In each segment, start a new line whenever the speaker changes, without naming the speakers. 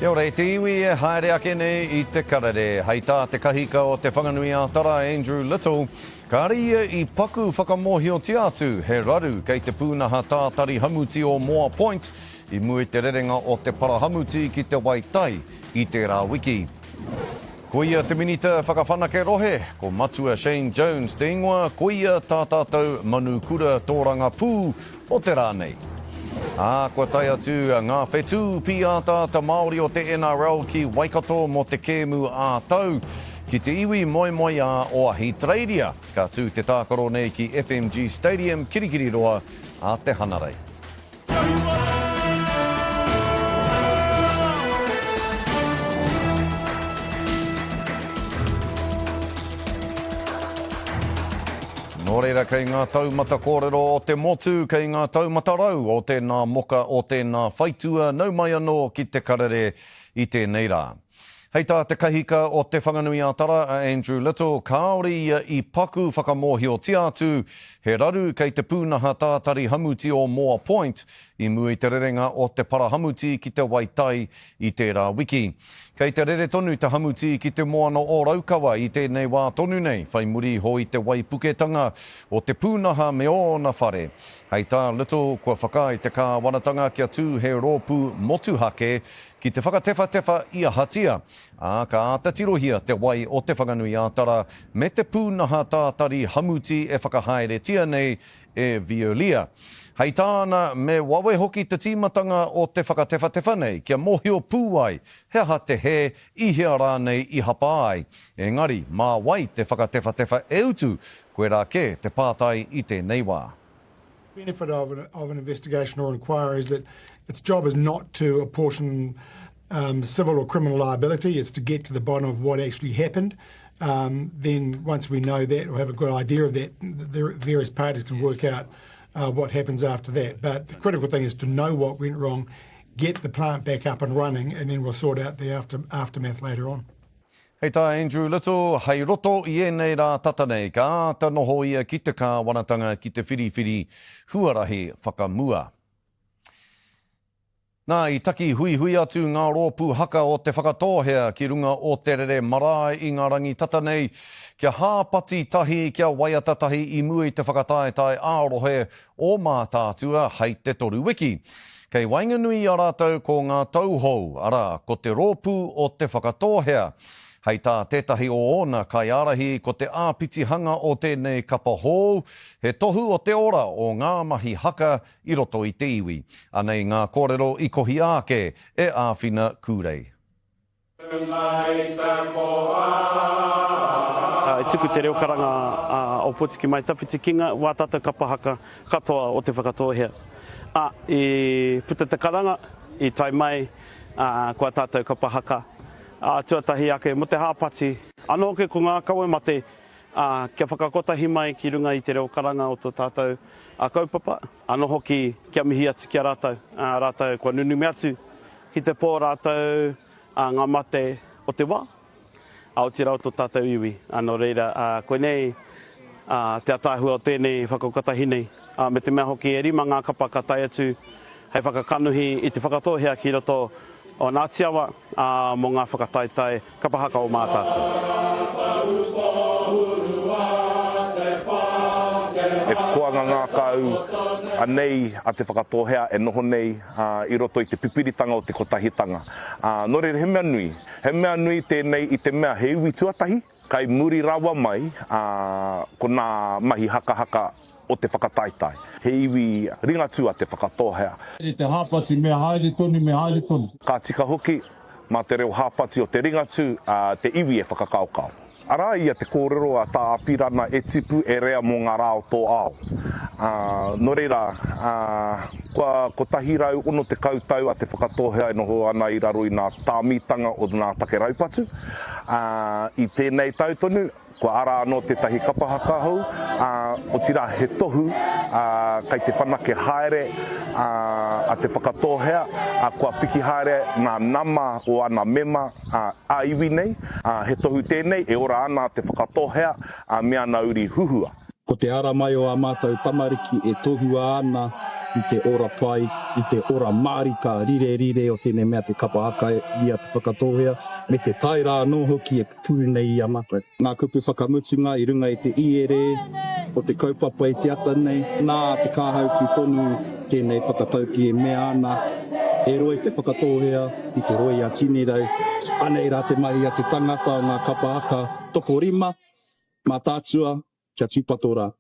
Kia ora, te iwi e haere ake nei I te Karere. Hei tā te kahika o te whanganui ātara Andrew Little. Ka ria I paku whakamohio atu he raru kei te pūnaha tātari hamuti o Moa Point I mui te rerenga o te parahamuti ki te waitai I te rā wiki. Ko ia te minita whakawhanake rohe, ko matua Shane Jones te ingoa, ko ia tā tātou manu kura tōranga pū o te rānei. Kua tai atu ngā whetū piata ta Māori o te NRL ki Waikato mo te kēmu ātau. Ki te iwi moi o Ahitreiria, ka tū te tākaro nei ki FMG Stadium kirikiri roa a te Hanarei. Nō reira kei ngā taumata kōrero o te motu, kei ngā taumata rau o tēnā moka o tēnā whaitua, nau mai anō ki te Karere I tēnei rā. Hei tā te kahika o te whanganui ātara, Andrew Little, kāori I paku whakamohio atu, he raru kei te pūnaha tātari hamuti o Moa Point, I mui te rerenga o te parahamuti ki te waitai I te rā wiki. Kei te rere tonu te hamuti ki te moana o Raukawa I tēnei wā tonu nei, whai muri hoi te waipuketanga o te pūnaha me ona whare. Hei tā Little, kua whakai te kāwanatanga kia tū he Rōpū motuhake ki te whakatewha I a hatia. Ka ātatirohia te wai o te whanganui ātara me te pūnaha tātari hamuti e whakahaeretia nei e violia. Hei tāna me wawe hoki te tīmatanga o te whakatewha nei, kia mohio pūai, hea te he, I hea rānei I hapa ai. Engari, mā wai te whakatewha e utu, koe rā ke te pātai I te neiwā.
The benefit of an investigation or inquiry is that its job is not to apportion civil or criminal liability, it's to get to the bottom of what actually happened. Then once we know that or have a good idea of that, the various parties can work out what happens after that. But the critical thing is to know what went wrong, get the plant back up and running, and then we'll sort out the aftermath later on.
Hei tā Andrew Little, hei roto I nei rā tata nei, ka āta noho ia ki te kāwanatanga ki te whiriwhiri huarahi whakamua. Nā, I taki hui atu ngā Rōpū haka o Te Whakatōhea ki runga o te rere marae I ngā rangi tata nei, kia hāpati tahi, kia waiata tahi I mui te whakataetai ārohe o Mātaatua hei te toru wiki. Kei wainganui a rātou ko ngā tauhou, ara ko te Rōpū o Te Whakatōhea. Hei tā tētahi o ona kai arahi ko te āpitihanga o tēnei kapa hou, he tohu o te ora o ngā mahi haka I roto I te iwi. Anei ngā kōrero I kohi ake e āwhina kūrei.
E tuku te reo karanga o Potiki mai tawhiti kinga, wā tātou kapa haka katoa o Te Whakatōhea. I puta te karanga, I tai mai, kua tātou kapa haka. Tuatahi ake mo te hāpati. Anō ke ko ngā kaue mate, kia whakakotahi mai ki runga I te reo karanga o tō tātou kaupapa. Anō hoki kia mihi atu kia rātou. Rātou kua nunu me atu ki te pō rātou ngā mate o te wā. O te rau tō tātou iwi. Anō reira, koe nei te atahua o tēnei whakakotahi nei. Me te mea hoki e rima ngā kapa ka tai atu hei whakakanuhi I te Whakatōhea ki roto o nā tiawa mō ngā whakataitai kapahaka o Mātaatua.
E koanga ngā kau Anei a Te Whakatōhea e noho nei I roto I te pipiritanga o te kotahitanga. Nō reira he mea nui. He mea nui tēnei I te mea he iwi tuatahi. Kai muri rawa mai ko nā mahi haka o te whakataitai. He iwi ringatu a Te Whakatōhea.
E te hāpati me haere tonu.
Ka tika hoki, mā te reo hāpati o te ringatu, te iwi e whakakaukau. Ara ia te kōrero a tā apirana e tipu e rea mō ngā rāo tō ao. Nō reira, ko tahi rau ono te kautau a Te Whakatōhea e noho ana I raro I nā tāmitanga o nā take raupatu. I tēnei tautonu, ko ara anō te tahi kapahaka hou, o tira he tohu, kai te whanake haere a Te Whakatōhea, kua piki haere ngā nama o ana mema a iwi nei, he tohu tēnei e ora ana Te Whakatōhea, me ana uri huhua.
Ko te ara mai o a mātou tamariki e tohua ana
i te ora pai, i te ora marika, rire o tēnei mea te kapa haka ia te whakatohea, me te taira anō hoki e pū nei i ana. Ngā kupu whakamutunga i runga i te iere, o te kaupapa i te ata nei, nā te kāhau tū tonu, tēnei whakatauki e mea ana, e roi te whakatohea i te roi a tini rau, anei rā te mahi a te tangata o ngā kapa haka, toko rima, Mātaatua, kia tūpatora.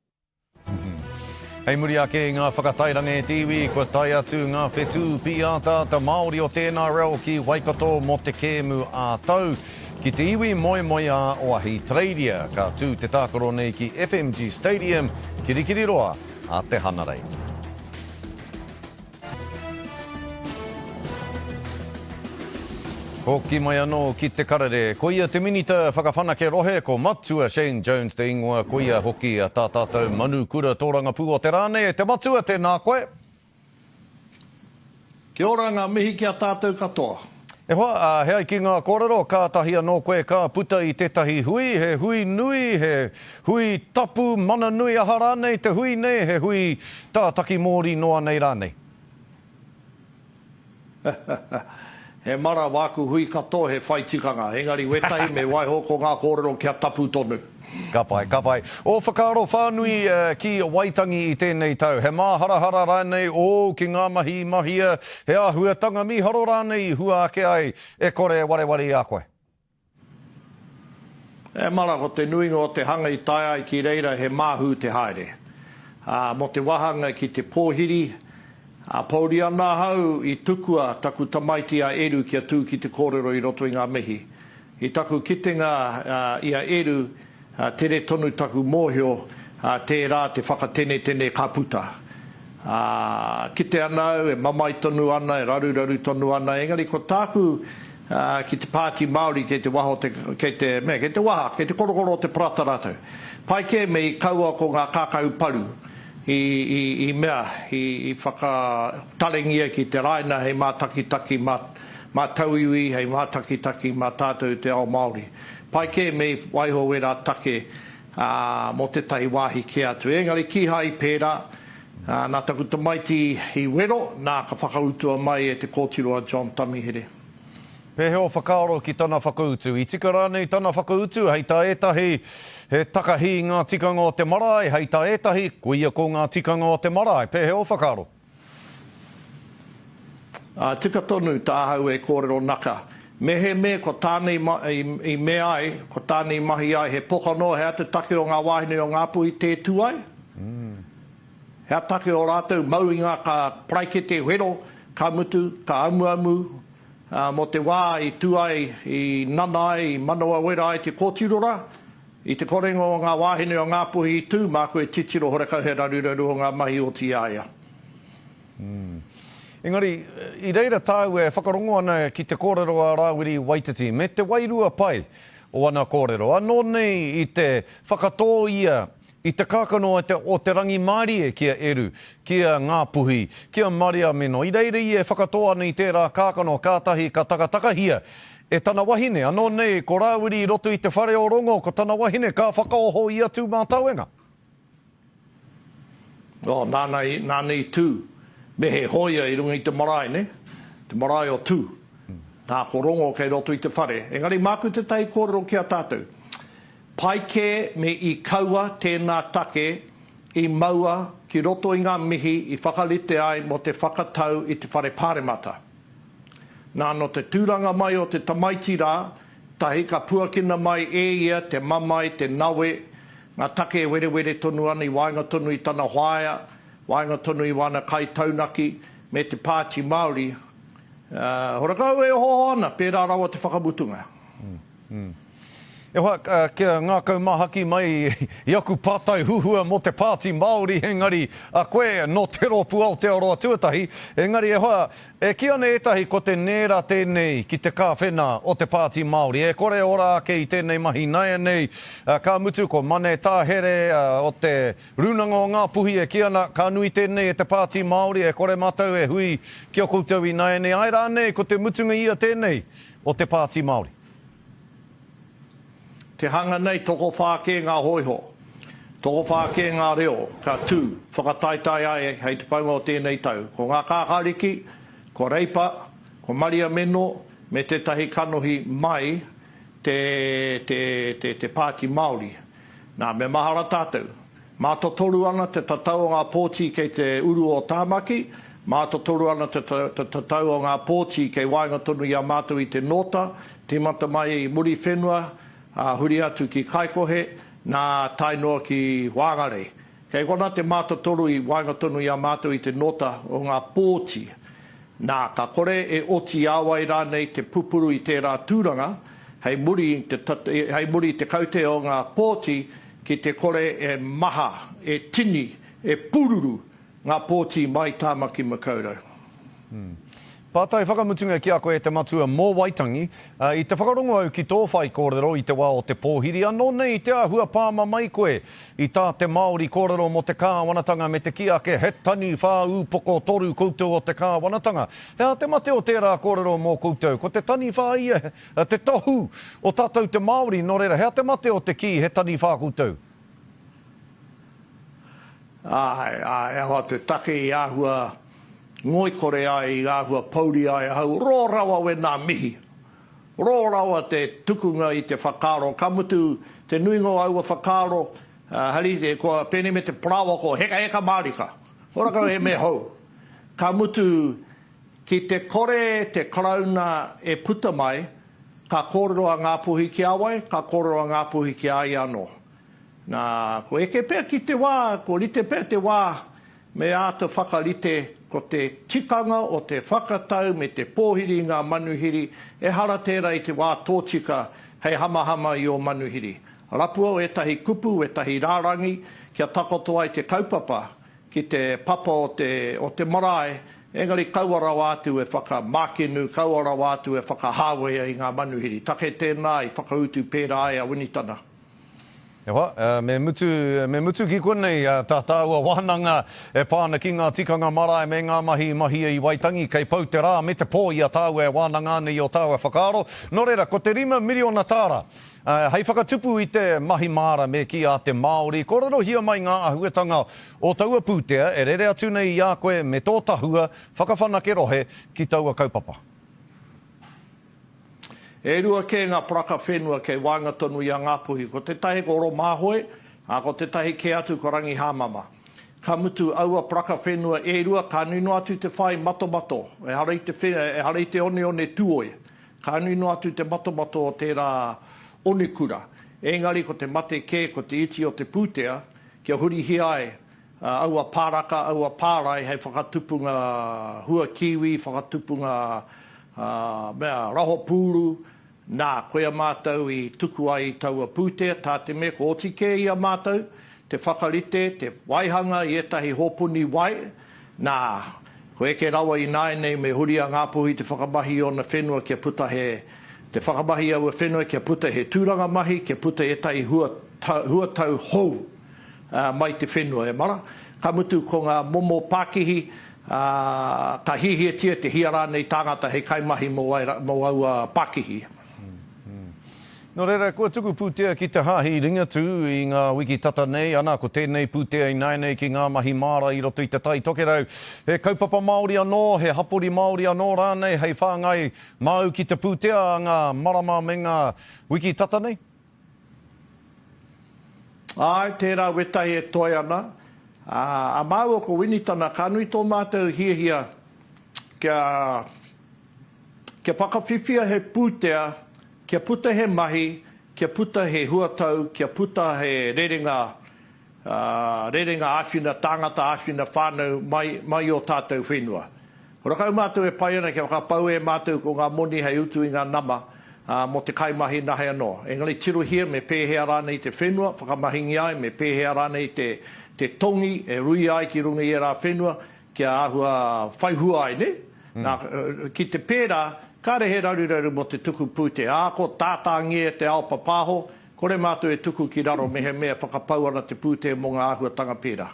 Hei muri ake ngā whakatairange e tiwi, kua tai atu ngā whetū piata ta Māori o tēnā reo ki Waikato mo te kēmu a tau. Ki te iwi moi a Oahi Tradia, ka tū te tākaro nei ki FMG Stadium, kirikiri roa a te Hanarei. Hoki mai anō ki te karere. Ko ia te minita whakawhanake rohe, ko matua Shane Jones te ingoa, ko ia hoki a tātātou manu kura tōranga pū o te rāne. Te matua tēnā koe.
Kia ora ngā mihi ki a tātou katoa.
E hoa, hea ki ngā kōrero, kātahi anō koe ka puta i tētahi hui, he hui nui, he hui tapu mana nui aha rānei, te hui nei, he hui tātaki mōri noa nei rānei.
He mara wāku hui katoa he whai tikanga. Engari wetai me waiho ko ngā kōrero kia tapu tonu.
Ka pai, ka pai. O whakaaro whānui ki Waitangi i tēnei tau. He māharahara rānei o ki ngā mahia. He āhuatanga miharo rānei hua ake ai e kore wareware a koe.
E mara ko te nuinga o te hanga i tai ai ki reira he māhu te haere. Mo te wahanga ki te pōhiri, pauri ana hau i tukua taku tamaiti a eru kia tū ki te kōrero i roto i ngā mihi. I taku kitenga i a eru tere tonu taku mōhio tērā te whakatene ka puta. Kite anau e mamai tonu ana, e raru tonu ana. Engari ko tāku ki te pāti Māori kei te waho, kei te waha, kei te korokoro o te prata rātou. Pai ke me i kaua ko ngā kākau paru. I mea, i whakatalengia ki te raina hei mātakitaki mā tauiwi, hei mātakitaki mā tātou te ao Māori. Pai ke me waiho wera take mo te tahi wāhi ki atu. Engari ki hai pērā, nā taku tamaiti i wero, nā ka whakautua mai e te kōtiroa John Tamihere.
Pehe o whakaaro ki tana whakautu. I tika rānei tana whakautu, hei tā etahi he takahi ngā tikanga o te marae, hei tā etahi kuia ko ngā tikanga o te marae. Pehe o whakaaro.
Tika tonu tāhau e kōrero naka. Me he me ko tānei i mea ai, ko tānei mahi ai, he pokano, hea te take o ngā wāhine o ngā puhi te tuai. Hea take o rātou mau i ngā ka praike te huero, ka mutu, ka amuamu, mo te wā i tuai, i nanai, i manawa wera ai te kōtirora, i te korengo o ngā wāhine o ngā puhi i tū, mā koe titiro horekau he raruraru o ngā mahi o ti aia.
Engari, i reira tāu e whakarongo ana ki te kōrero a Rāwiri Waititi, me te wairua pai o ana kōrero. Anō nei i te whakatōia, i te kākano o te rangi Māori kia eru, kia ngā puhi, kia Māria meno. I reira i e whakatoa nei tērā kākano kātahi ka takatakahia e tana wahine. Anō nei, ko Rāwiri i roto i te whare o rongo, ko tana wahine ka whakaoho i atu mā tauenga.
Nānei tū. Me he hoia i runga i te marae, ne? Te marae o tū. Nā ko rongo kei roto i te whare. Engari, māku te tei kōrero ki a tātou. Pai ke me i kaua tēnā take i maua ki roto i ngā mihi i whakalite ai mo te whakatau i te whare pāremata. Nā no te tūranga mai o te tamaiti rā, tahi ka puakina mai e ia, te mamai, te nawe, ngā take e were tonu ana i wainga tonu i tana whaia, wainga tonu i wana kai taunaki me te pāti Māori. Horakau e hoho ana, pērā rawa te whakamutunga.
E hoa, kia ngā kaumahaki mai i aku pātai huhua mo te pāti Māori, engari a koe no te Rōpū Aotearoa tuatahi, engari e hoa, e kia ne etahi ko te nera tēnei ki te kāwhena o te pāti Māori, e kore ora ake i tēnei mahi nai nei, ka mutu ko mane tāhere o te runanga o ngā puhi e kia na ka nui tēnei e te pāti Māori, e kore mātou e hui kia koutou i nai nei, ai rānei ko te mutunga ia tēnei o te pāti Māori.
Te hanga nei toko whāke ngā hoiho. Toko whāke ngā reo, ka tū, whakataitai ai hei te paunga o tēnei tau. Ko ngā kākāriki, ko reipa, ko Maria Meno, me tētahi kanohi mai te Pāti Māori. Nā, me mahara tātou. Mā totoru ana te tatau o ngā pōti kei te uru o Tāmaki, mā totoru ana te tatau o ngā pōti kei Wāhanga tonu i a mātou i te nota, te mata mai i muri whenua, huri atu ki Kaikohe, nā tainoa ki Wāngare. Kei kona te mātotoru i Wāhanga tonu i a mātou i te nota o ngā pōti. Nā, ka kore e oti awai rānei te pupuru i tērā tūranga, hei muri te kaute o ngā pōti ki te kore e maha, e tini, e pururu ngā pōti mai Tāmaki Makaurau.
Pātai whakamutunga ki a koe te matua mō Waitangi, i te whakarongo au ki tō whai kōrero i te wā o te pōhiri, anō nei te ahua pāma mai koe i tā te Māori kōrero mo te kāwanatanga me te kiake he tani whā upoko toru koutou o te kāwanatanga. Hea te mate o tērā kōrero mō koutou, ko te tani whā ia, te tohu o tātou te Māori, nō reira, hea te mate o te ki he tani whā koutou?
E hoa te take i ahua ngoi kore ai i āhua pauri ai hau, rō rawa we nā mihi. Rō rawa te tukunga i te whakaro. Ka mutu te nuingo aua whakaro, hari te kua pene me te prawa ko heka marika. Ora kau he me hau. Ka mutu ki te kore te karauna e puta mai, ka kōrero a ngā puhi ki awai, ka kōrero a ngā puhi ki ai anō. Nā, ko eke pēr ki te wā, ko rite pēr te wā, me āta whakarite, ko te tikanga o te whakatau me te pōhiri ngā manuhiri, e hara tērā i te wā tōtika hei hamahama i o manuhiri. Rapua o etahi kupu, etahi rārangi, kia takoto ai te kaupapa ki te papa o te marae, engari kauara wātu e whakamākenu, kauara wātu e whakahāwea i ngā manuhiri. Take tēnā i whakautu pērā ai a winitana.
Ewa, me mutu ki konei tā tāua wānanga e pāna ki ngā tikanga marae me ngā mahi i Waitangi kei pau te rā me te pō i a tāua e wānanga nei o tāua whakaro. Nō reira, ko te 5 miliona tāra, hei whakatupu i te mahi māra me ki a te Māori, kōrero hia mai ngā ahuetanga o taua pūtea, e rere atu nei i a koe me tō tahua, whakawhanake rohe ki taua kaupapa.
E rua ke ngā praka whenua kei Wāhanga tonu i a ngā puhi. Ko te tahi ko ro māhoe, ko te tahi ke atu ko rangi hāmama. Ka mutu aua praka whenua e rua ka nino atu te whai mato. E harei te one tuoe. Ka nino atu te mato o tērā one kura. Engari ko te mate ke, ko te iti o te pūtea, kia huri hi ai. Aua pāraka, aua pārai, hei whakatupunga hua kiwi, whakatupunga Rōpū, nā, koe a mātou i tuku ai i taua pūtea, tā te me ko otike i a mātou, te whakarite, te waihanga i etahi hōpuni wai, nā, ko eke rawa i nāi nei me huri a ngā puhi te whakamahi o na whenua kia puta te whakamahi au a whenua kia puta he tūranga mahi, kia puta etahi huatau hou mai te whenua e mara. Ka mutu ko ngā momo Pākihi, ka hihiatia te hiara nei tāngata hei kaimahi mo aua Pākihi.
Nō reira, kua tuku pūtea ki te hahi ringatu i ngā wiki tata nei, ana ko tēnei pūtea i nai nei ki ngā mahi māra i roto i te tai tokerau. He kaupapa Māori anō, he hapori Māori anō rānei, hei whāngai mau ki te pūtea ngā marama me ngā wiki tata nei?
Ai, tērā wetahi e toi ana. A mau o ko winitana, ka nui tō mātou hiahia kia pakawhiwhia he pūtea, kia puta he mahi, kia puta he huatau, kia puta he rerenga āwhina, tāngata āwhina whānau mai o tātou whenua. Rakau mātou e pai ana kia whakapau e mātou ko ngā moni hei utu i ngā nama mo te kaimahi nahe anō. Engari tiruhia me pēhea rānei te whenua, whakamahingi ai me pēhea rānei te tongi, e rui ai ki runga i rā whenua, kia āhua whaihua ai, ne? Ki te pērā, kāre he raru mo te tuku pūte. Ko tātāngi e te ao papāho, kore mātou e tuku ki raro mehe mea whakapau ana te pūte mo ngā āhuatanga pērā.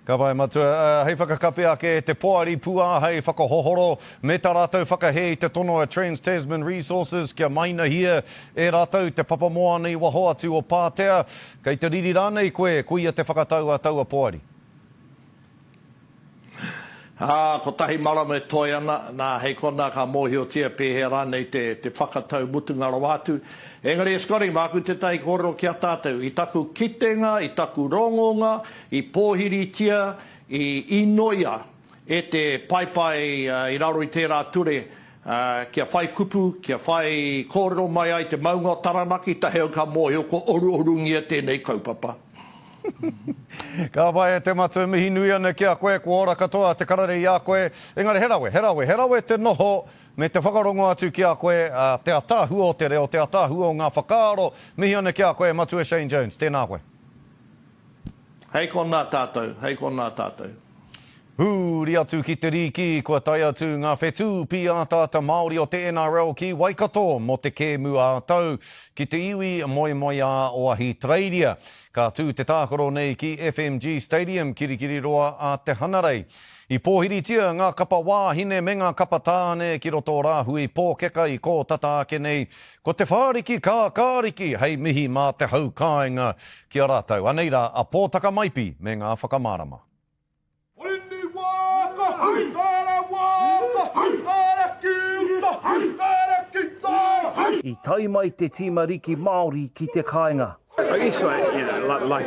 Ka pai matua, hei whakakape ake te poari pua, hei whakahohoro, me tā rātou whakahei te tono a Trans-Tasman Resources, kia maina hia e rātou te papamoa nei waho atu o Pātea. Kei te riri rānei koe, kuia te whakataua taua poari.
Ko tahi marama e toi ana, nā hei kona ka mōhiotia pēhea rānei te whakatau mutunga rawatu. Engari e skori, māku te tai kōrero ki a tātou, i taku kitenga, i taku rongonga, i pōhiritia, i inoia, e te paipai i raro i tērā ture, kia whai kupu, kia whai kōrero mai ai te maunga o taranaki, taheo ka mōhio ko oru-orungia tēnei kaupapa.
Ka pai e te matu mihi nui ana ki a koe, kua ora katoa te karare i a koe. Engari, herawe te noho me te whakarongo atu ki a koe, te atahu o te reo, te atahu o ngā whakaaro. Mihi ana ki a koe, matu e Shane Jones, tēnā koe.
Hei kona tātou.
Hūri atu ki te riki, kua tai atu ngā whetū pi a tāta Māori o te NRL ki Waikato mo te kēmu a tau ki te iwi moi a Oahi Traeria. Ka tū te tākoro nei ki FMG Stadium kirikiri roa a te Hanarei. I pōhiritia ngā kapa wāhine me ngā kapa tāne ki roto rāhui pōkeka i kō tata ake nei. Ko te whāriki kā kāriki, hei mihi mā te hau kāinga ki a rātou. Anei rā, a pōtaka maipi me ngā whakamārama.
I tai mai te tīmariki Māori ki te kāinga.
I guess like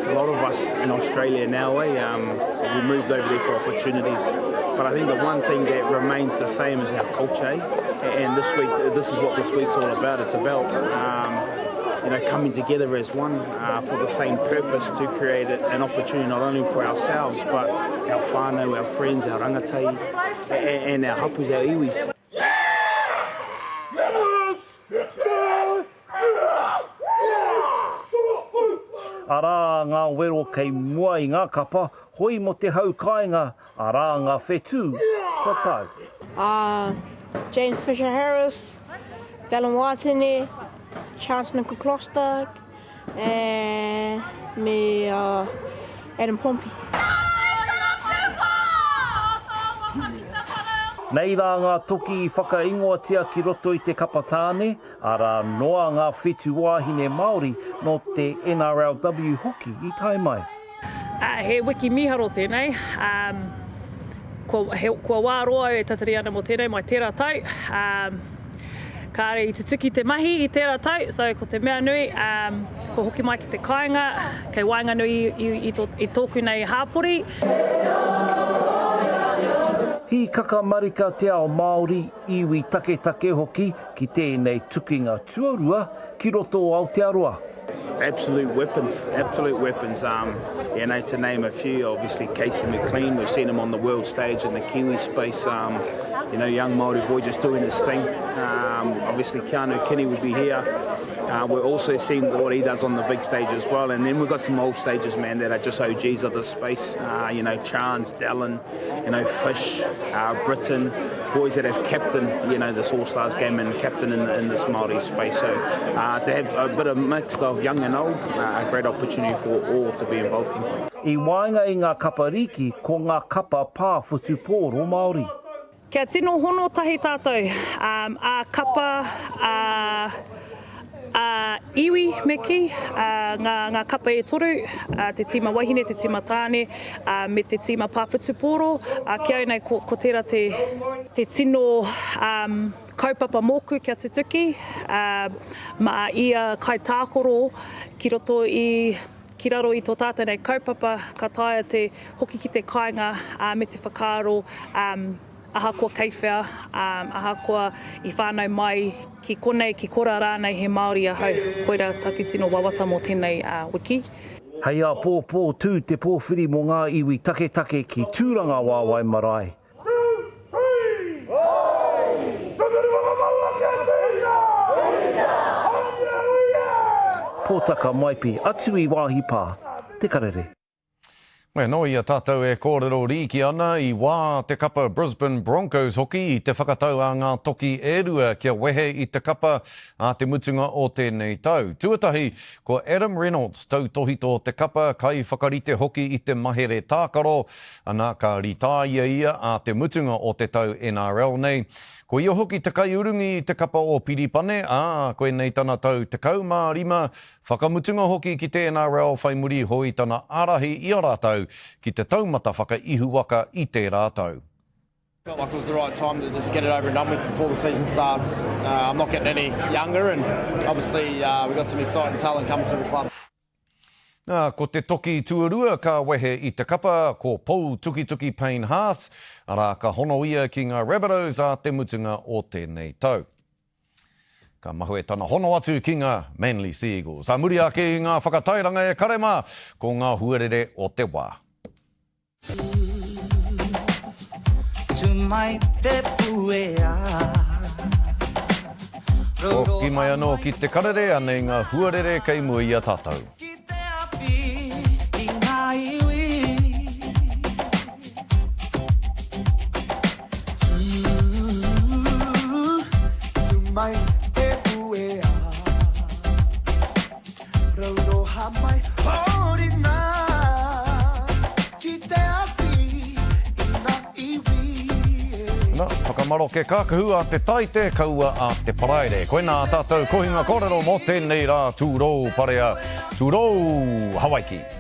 a lot of us in Australia now, we moved over there for opportunities. But I think the one thing that remains the same is our culture. And this is what this week's all about. It's about coming together as one for the same purpose to create an opportunity not only for ourselves but our whānau, our friends, our rangatei, and our hapus, our iwis.
Arā ngā wero kei mua I ngā kapa, hoi mo te hau kāinga, arā ngā whetū, ko tau.
James Fisher Harris, Dallin Watene, Chancellor Kuklostag, and me Adam Pompey.
Nei rā ngā toki I whakaingoatia ki roto I te kapatāne, arā noa ngā whetū wāhine Māori no te NRLW hoki I tai mai.
He wiki miharo tēnei. Kua wāroa e tatari ana mo tēnei mai tērā tau. Kāre I te tuki te mahi I tērā tau, so ko te mea nui, ko hoki mai ki te kāinga, kei wainga nui I tōku nei hāpori.
Hi kaka marika te ao Māori iwi take hoki ki tēnei tukinga tuarua ki roto o Aotearoa.
Absolute weapons. To name a few, obviously Casey McLean, we've seen him on the world stage in the Kiwi space, young Māori boy just doing his thing. Obviously Keanu Kinney would be here. We're also seeing what he does on the big stage as well, and then we've got some old stages, man, that are just OGs of this space. Chance, Dallin, Fish, Britain, boys that have captained, this All Stars game and captain in this Māori space. So to have a bit of mix of young and old, a great opportunity for all to be involved in.
I wainga I ngā kapa riki ko ngā kapa pāwhutu pōro Māori.
Kia tino hono tahi tātou. A kapa iwi me ki, ngā kapa e toru, te tīma wahine, te tīma tāne, me te tīma pāwhutu pōro. Kia nei ko tērā te tino kaupapa mōku kia te tuki, ma ia kai tākoro ki roto ki raro I tō tātou nei kaupapa, ka taia te hoki ki te kāinga me te whakaaro, ahakoa keiwhea, ahakoa I whānau mai ki konei, ki kora rānei he Māori ahau. Koira taku tino wawata mō tēnei wiki.
Hei a pō tū te pōwhiri mō ngā iwi take ki tūranga wāwai marae. Pōtaka maipi atu I wāhi pā, te karere.
No ia tātou e kōrero rīki ana I wā te kapa Brisbane Broncos hoki I te whakatau a ngā toki e rua kia wehe I te kapa a te mutunga o tēnei tau. Tuatahi, ko Adam Reynolds tautohito te kapa kai whakarite hoki I te mahere tākaro, ana ka ritāia ia a te mutunga o te tau NRL nei. Ko ia hoki te kai urungi I te kapa o Piripane, koe nei tana tau te kaumā rima, whakamutunga hoki ki te NRL whai muri hoi tana arahi I a rātau ki te taumata whakaihu waka I te rātau.
Felt like it was the right time to just get it over and done with before the season starts. I'm not getting any younger and obviously we've got some exciting talent coming to the club.
Ko te toki tuarua ka wehe I te kapa, ko Pou Tukituki Payne Haas, ara ka hono ia ki ngā Rabbitohs a te mutunga o tēnei tau. Ka mahu e tana hono atu ki ngā Manly Sea Eagles. A muri ake I ngā whakatairanga e karema ko ngā huarere o te wā. O ki mai anō ki te karere, anei ngā huarere kei mua I a tātou. Whakamaro ke kākahu a te taite, kaua a te paraire. Koe nā tātou kohinga kōrero mō tēnei rā tūrou parea, tūrou Hawaiki.